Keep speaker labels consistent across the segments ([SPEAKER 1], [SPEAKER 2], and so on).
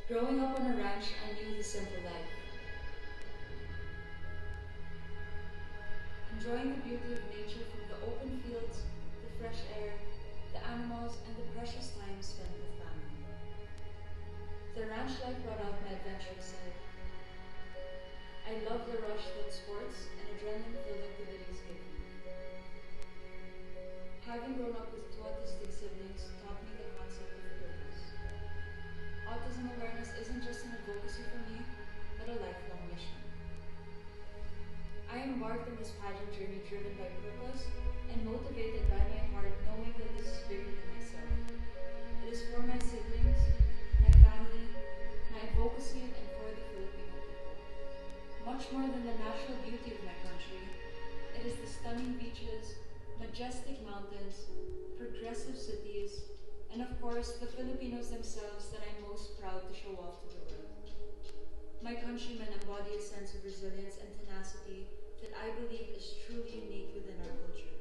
[SPEAKER 1] Growing up on a ranch, I knew the simple life. Enjoying the beauty of nature from the open fields, the fresh air, the animals, and the precious time spent with family. The ranch life brought out my adventurous side. I love the rush that sports and adrenaline-filled activities give me. Having grown up with two autistic siblings taught me the concept of purpose. Autism awareness isn't just an advocacy for me, but a lifelong mission. I embarked on this pageant journey driven by purpose and motivated by my heart, knowing that this is bigger than myself. It is for my siblings, my family, my advocacy, and for the Filipino people. Much more than the natural beauty of my country, it is the stunning beaches, majestic mountains, progressive cities, and of course, the Filipinos themselves that I'm most proud to show off to the world. My countrymen embody a sense of resilience and tenacity that I believe is truly unique within our culture.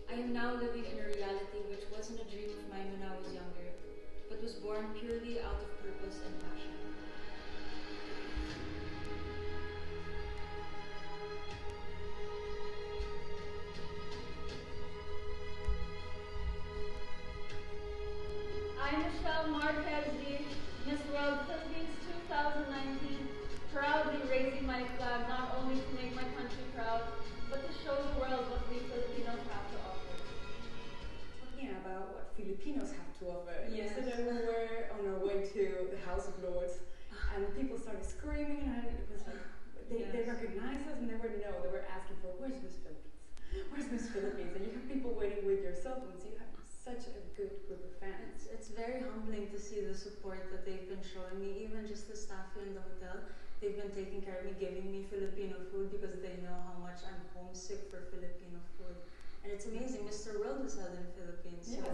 [SPEAKER 1] I am now living in a reality which wasn't a dream of mine when I was younger, but was born purely out of purpose and passion.
[SPEAKER 2] I'm Michelle Marquez, Miss World Philippines 2019, proudly raising my flag not only to make my country proud, but to show the world what we Filipinos have to offer.
[SPEAKER 3] Talking about what Filipinos have to offer.
[SPEAKER 2] Yes.
[SPEAKER 3] Yesterday we were on our way to the House of Lords, and people started screaming, and it was like they recognized us, and they were asking for where's Miss Philippines? Where's Miss Philippines? And you have people waiting with your cell phones. You have such a good group of fans.
[SPEAKER 1] It's very humbling to see the support that they've been showing me, even just the staff here in the hotel. They've been taking care of me, giving me Filipino food because they know how much I'm homesick for Filipino food. And it's amazing, Mr. World was held in the Philippines, so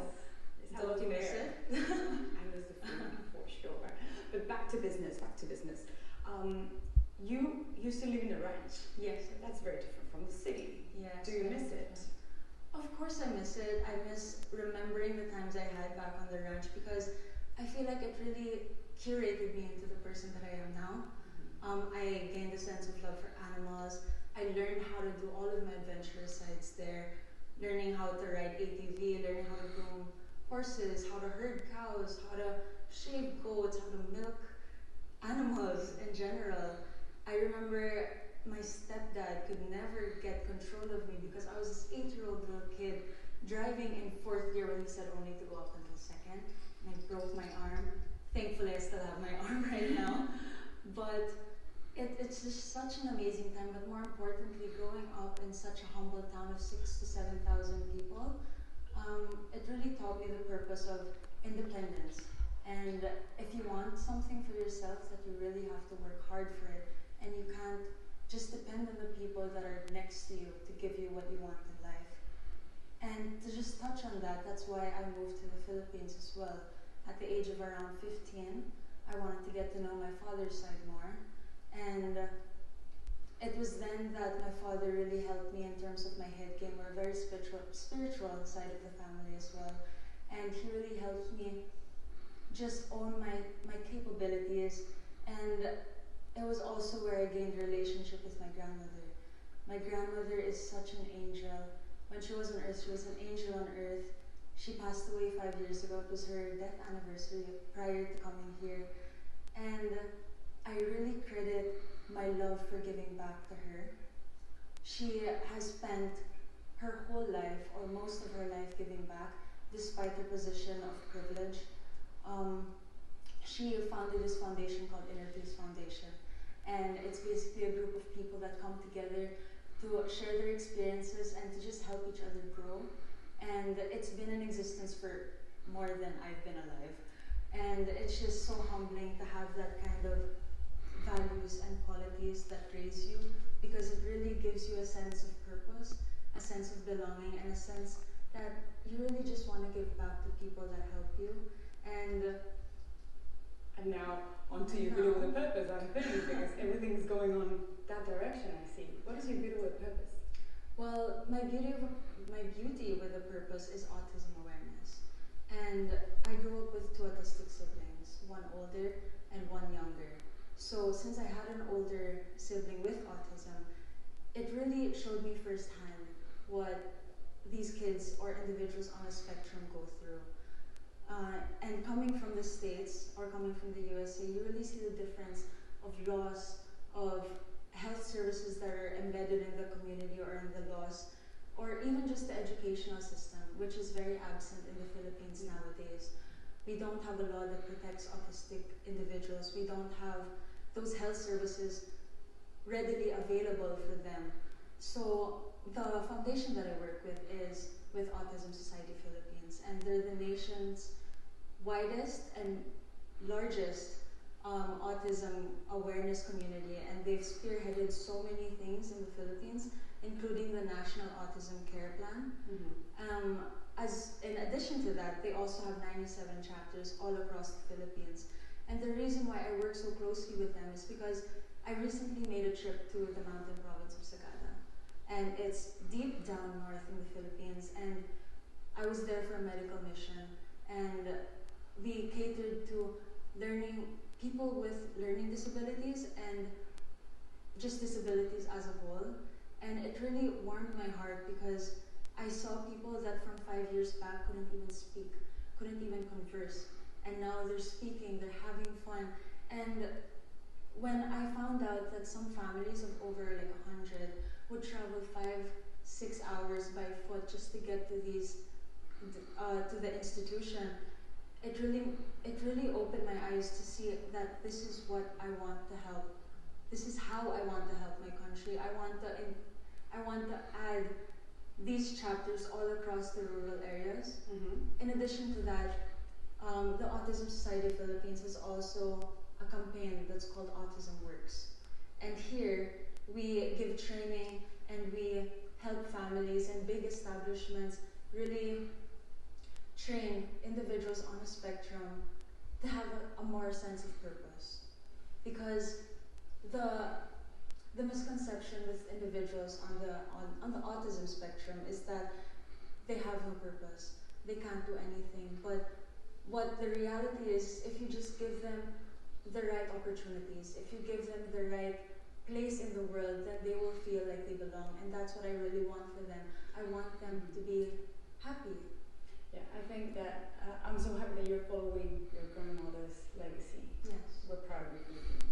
[SPEAKER 1] don't you miss it?
[SPEAKER 3] I miss the food for sure. But back to business, you used to live in a ranch.
[SPEAKER 1] Yes.
[SPEAKER 3] That's very different from the city.
[SPEAKER 1] Yes.
[SPEAKER 3] Do you miss it?
[SPEAKER 1] Of course I miss it. I miss remembering the times I had back on the ranch because I feel like it really curated me into the person that I am now. I gained a sense of love for animals. I learned how to do all of my adventurous sides there, learning how to ride ATV, learning how to groom horses, how to herd cows, how to shave goats, how to milk animals in general. I remember my stepdad could never get control of me because I was this 8-year-old little kid driving in 4th gear when he said only to go up until 2nd, and I broke my arm. Thankfully, I still have my arm right now. But it's just such an amazing time, but more importantly, growing up in such a humble town of 6,000 to 7,000 people, it really taught me the purpose of independence. And if you want something for yourself, that you really have to work hard for it, and you can't just depend on the people that are next to you to give you what you want in life. And to just touch on that, that's why I moved to the Philippines as well. At the age of around 15, I wanted to get to know my father's side more. And it was then that my father really helped me in terms of my head game. We're very spiritual side of the family as well. And he really helped me just own my capabilities. And it was also where I gained a relationship with my grandmother. My grandmother is such an angel. When she was on earth, she was an angel on earth. She passed away 5 years ago. It was her death anniversary prior to coming here. And I really credit my love for giving back to her. She has spent her whole life, or most of her life, giving back, despite her position of privilege. She founded this foundation called Inner Peace Foundation. And it's basically a group of people that come together to share their experiences and to just help each other grow. And it's been in existence for more than I've been alive. And it's just so humbling to have that kind of values and qualities that raise you, because it really gives you a sense of purpose, a sense of belonging, and a sense that you really just want to give back to people that help you. And
[SPEAKER 3] now, onto your beauty with a purpose, I'm thinking, because everything's going on that direction, I see. What is your beauty with purpose?
[SPEAKER 1] Well, my beauty with a purpose is autism awareness. And I grew up with two autistic siblings. one older and one younger. So since I had an older sibling with autism, it really showed me firsthand what these kids or individuals on a spectrum go through. And coming from the States or coming from the USA, you really see the difference of loss of health services that are embedded in the community or in the laws, or even just the educational system, which is very absent in the Philippines nowadays. We don't have a law that protects autistic individuals. We don't have those health services readily available for them. So the foundation that I work with is with Autism Society Philippines, and they're the nation's widest and largest autism awareness community, and they've spearheaded so many things in the Philippines, including the National Autism Care Plan. As in addition to that, they also have 97 chapters all across the Philippines. And the reason why I work so closely with them is because I recently made a trip to the mountain province of Sagada, and it's deep down north in the Philippines, and I was there for a medical mission, and we catered to people with learning disabilities and just disabilities as a whole. And it really warmed my heart because I saw people that from 5 years back couldn't even speak, couldn't even converse, and now they're speaking, they're having fun. And when I found out that some families of over like 100 would travel 5-6 hours by foot just to get to to the institution, it really opened my eyes to see that this is what I want to help. This is how I want to help my country. I want to add these chapters all across the rural areas. In addition to that, the Autism Society of Philippines has also a campaign that's called Autism Works. And here, we give training and we help families and big establishments really train individuals on a spectrum to have a more sense of purpose. Because the misconception with individuals on the autism spectrum is that they have no purpose, they can't do anything. But what the reality is, if you just give them the right opportunities, if you give them the right place in the world, then they will feel like they belong. And that's what I really want for them. I want them to be happy.
[SPEAKER 3] Yeah, I think that I'm so happy that you're following your grandmother's legacy.
[SPEAKER 1] Yes.
[SPEAKER 3] We're proud of you.